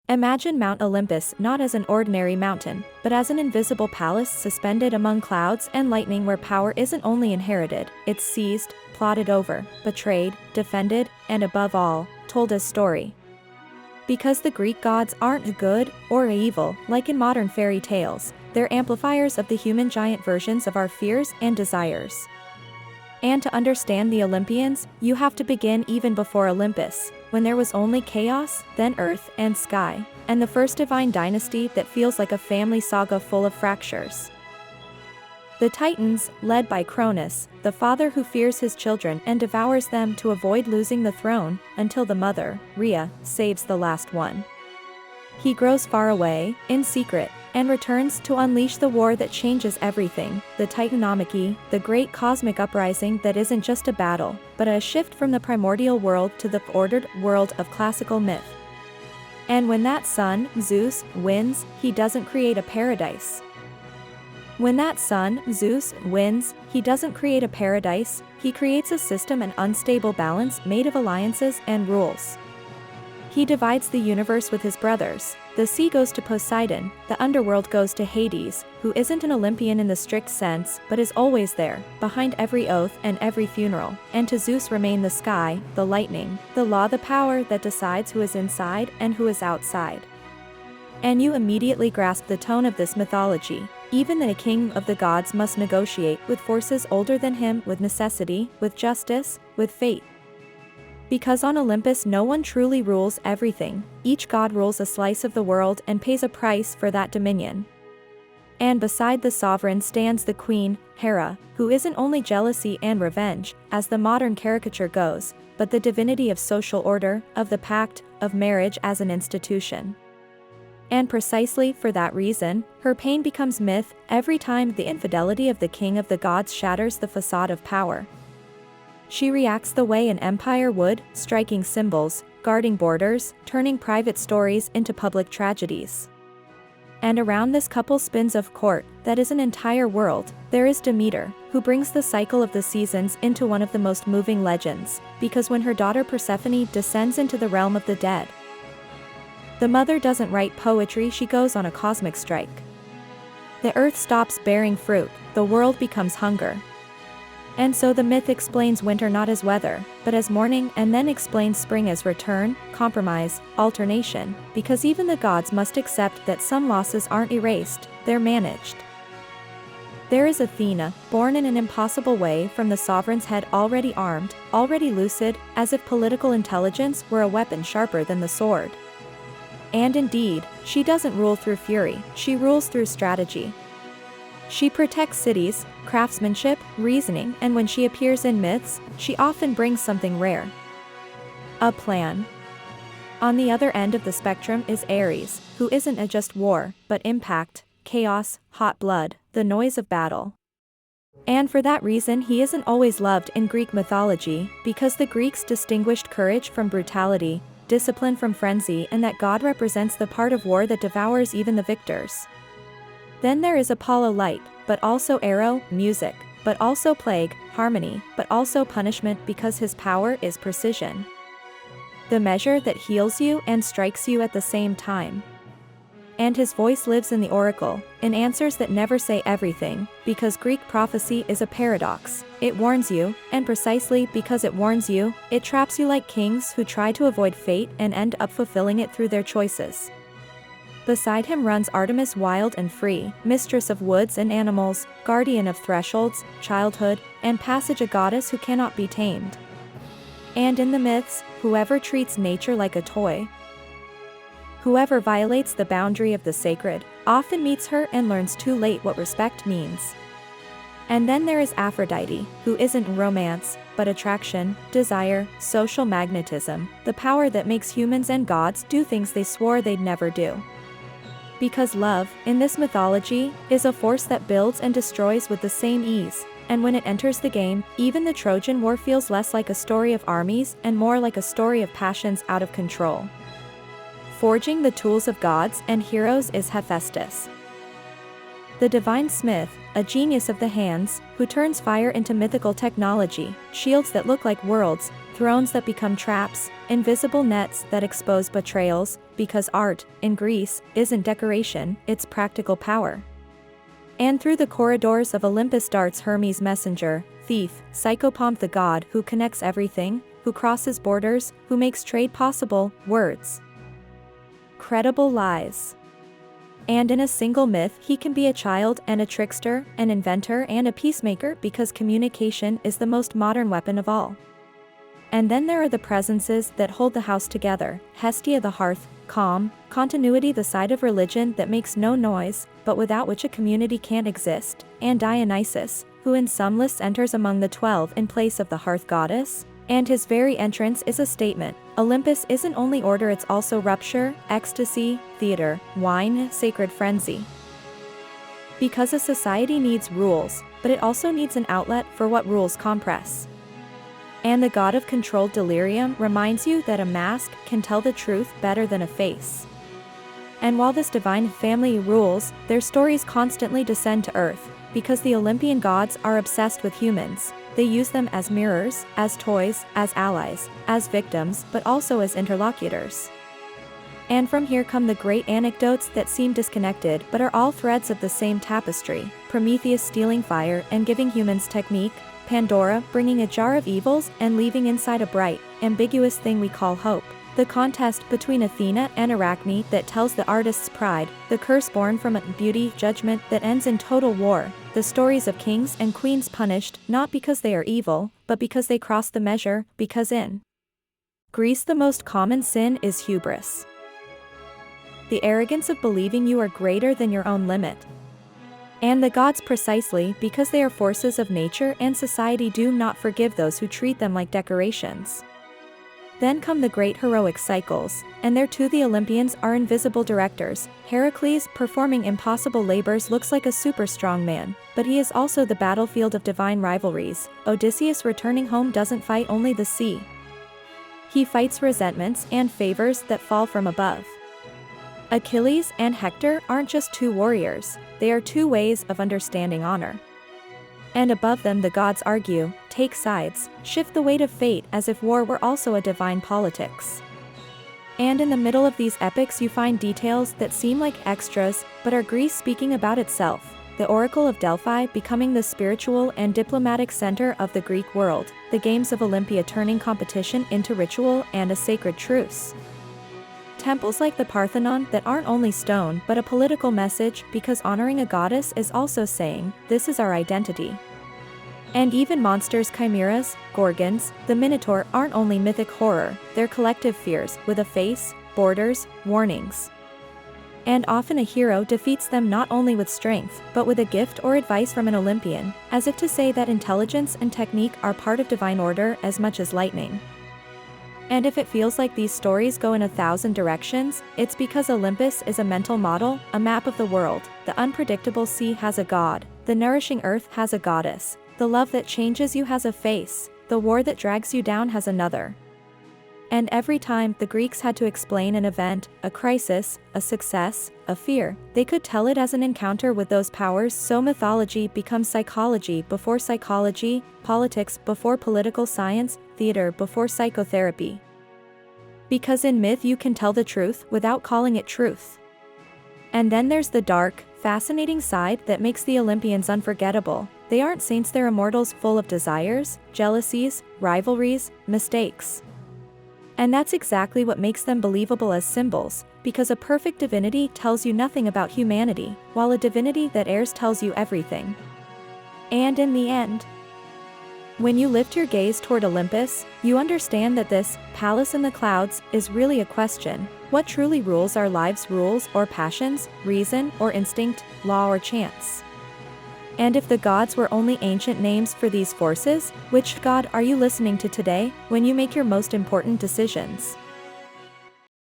Imagine Mount Olympus not as an ordinary mountain, but as an invisible palace suspended among clouds and lightning where power isn't only inherited, it's seized, plotted over, betrayed, defended, and above all, told as story. Because the Greek gods aren't good or evil like in modern fairy tales, they're amplifiers of the human giant versions of our fears and desires. And to understand the Olympians, you have to begin even before Olympus, when there was only chaos, then earth and sky, and the first divine dynasty that feels like a family saga full of fractures. The Titans, led by Cronus, the father who fears his children and devours them to avoid losing the throne, until the mother, Rhea, saves the last one. He grows far away, in secret, and returns to unleash the war that changes everything, the Titanomachy, the great cosmic uprising that isn't just a battle, but a shift from the primordial world to the ordered world of classical myth. And when that son, Zeus, wins, he doesn't create a paradise. When that son, Zeus, wins, he doesn't create a paradise, he creates a system and unstable balance made of alliances and rules. He divides the universe with his brothers. The sea goes to Poseidon, the underworld goes to Hades, who isn't an Olympian in the strict sense, but is always there, behind every oath and every funeral, and to Zeus remain the sky, the lightning, the law, the power that decides who is inside and who is outside. And you immediately grasp the tone of this mythology. Even the king of the gods must negotiate with forces older than him, with necessity, with justice, with fate. Because on Olympus no one truly rules everything, each god rules a slice of the world and pays a price for that dominion. And beside the sovereign stands the queen, Hera, who isn't only jealousy and revenge, as the modern caricature goes, but the divinity of social order, of the pact, of marriage as an institution. And precisely for that reason, her pain becomes myth every time the infidelity of the king of the gods shatters the facade of power. She reacts the way an empire would, striking symbols, guarding borders, turning private stories into public tragedies. And around this couple spins of court, that is an entire world, there is Demeter, who brings the cycle of the seasons into one of the most moving legends, because when her daughter Persephone descends into the realm of the dead, the mother doesn't write poetry, she goes on a cosmic strike. The earth stops bearing fruit, the world becomes hunger. And so the myth explains winter not as weather, but as mourning, and then explains spring as return, compromise, alternation, because even the gods must accept that some losses aren't erased, they're managed. There is Athena, born in an impossible way from the sovereign's head, already armed, already lucid, as if political intelligence were a weapon sharper than the sword. And indeed, she doesn't rule through fury, she rules through strategy. She protects cities, craftsmanship, reasoning, and when she appears in myths, she often brings something rare. A plan. On the other end of the spectrum is Ares, who isn't a just war, but impact, chaos, hot blood, the noise of battle. And for that reason he isn't always loved in Greek mythology, because the Greeks distinguished courage from brutality, discipline from frenzy, and that God represents the part of war that devours even the victors. Then there is Apollo, light, but also arrow, music, but also plague, harmony, but also punishment, because his power is precision. The measure that heals you and strikes you at the same time. And his voice lives in the oracle, in answers that never say everything, because Greek prophecy is a paradox. It warns you, and precisely because it warns you, it traps you like kings who try to avoid fate and end up fulfilling it through their choices. Beside him runs Artemis, wild and free, mistress of woods and animals, guardian of thresholds, childhood, and passage, a goddess who cannot be tamed. And in the myths, whoever treats nature like a toy, whoever violates the boundary of the sacred, often meets her and learns too late what respect means. And then there is Aphrodite, who isn't romance, but attraction, desire, social magnetism, the power that makes humans and gods do things they swore they'd never do. Because love, in this mythology, is a force that builds and destroys with the same ease, and when it enters the game, even the Trojan War feels less like a story of armies and more like a story of passions out of control. Forging the tools of gods and heroes is Hephaestus, the divine smith, a genius of the hands, who turns fire into mythical technology, shields that look like worlds, thrones that become traps, invisible nets that expose betrayals, because art, in Greece, isn't decoration, it's practical power. And through the corridors of Olympus darts Hermes' messenger, thief, psychopomp the god who connects everything, who crosses borders, who makes trade possible, words. Credible lies. And in a single myth he can be a child and a trickster, an inventor and a peacemaker because communication is the most modern weapon of all. And then there are the presences that hold the house together, Hestia the hearth, calm, continuity the side of religion that makes no noise, but without which a community can't exist, and Dionysus, who in some lists enters among the 12 in place of the hearth goddess, and his very entrance is a statement. Olympus isn't only order, it's also rupture, ecstasy, theater, wine, sacred frenzy. Because a society needs rules, but it also needs an outlet for what rules compress. And the god of controlled delirium reminds you that a mask can tell the truth better than a face. And while this divine family rules, their stories constantly descend to earth, because the Olympian gods are obsessed with humans. They use them as mirrors, as toys, as allies, as victims, but also as interlocutors. And from here come the great anecdotes that seem disconnected but are all threads of the same tapestry. Prometheus stealing fire and giving humans technique, Pandora bringing a jar of evils and leaving inside a bright, ambiguous thing we call hope. The contest between Athena and Arachne that tells the artist's pride, the curse born from a beauty judgment that ends in total war, the stories of kings and queens punished not because they are evil, but because they cross the measure, because in Greece the most common sin is hubris. The arrogance of believing you are greater than your own limit. And the gods precisely because they are forces of nature and society do not forgive those who treat them like decorations. Then come the great heroic cycles, and there too the Olympians are invisible directors. Heracles performing impossible labors looks like a super strong man, but he is also the battlefield of divine rivalries. Odysseus returning home doesn't fight only the sea. He fights resentments and favors that fall from above. Achilles and Hector aren't just two warriors, they are two ways of understanding honor. And above them the gods argue, take sides, shift the weight of fate as if war were also a divine politics. And in the middle of these epics you find details that seem like extras, but are Greece speaking about itself. The Oracle of Delphi becoming the spiritual and diplomatic center of the Greek world, the games of Olympia turning competition into ritual and a sacred truce. Temples like the Parthenon that aren't only stone but a political message because honoring a goddess is also saying, this is our identity. And even monsters, chimeras, gorgons, the Minotaur aren't only mythic horror, they're collective fears with a face, borders, warnings. And often a hero defeats them not only with strength, but with a gift or advice from an Olympian, as if to say that intelligence and technique are part of divine order as much as lightning. And if it feels like these stories go in 1,000 directions, it's because Olympus is a mental model, a map of the world. The unpredictable sea has a god, the nourishing earth has a goddess, the love that changes you has a face, the war that drags you down has another. And every time the Greeks had to explain an event, a crisis, a success, a fear, they could tell it as an encounter with those powers. So mythology becomes psychology before psychology, politics before political science, theater before psychotherapy. Because in myth you can tell the truth without calling it truth. And then there's the dark, fascinating side that makes the Olympians unforgettable. They aren't saints, they're immortals full of desires, jealousies, rivalries, mistakes. And that's exactly what makes them believable as symbols, because a perfect divinity tells you nothing about humanity, while a divinity that errs tells you everything. And in the end, when you lift your gaze toward Olympus, you understand that this palace in the clouds is really a question. What truly rules our lives, rules or passions, reason or instinct, law or chance? And if the gods were only ancient names for these forces, which god are you listening to today when you make your most important decisions?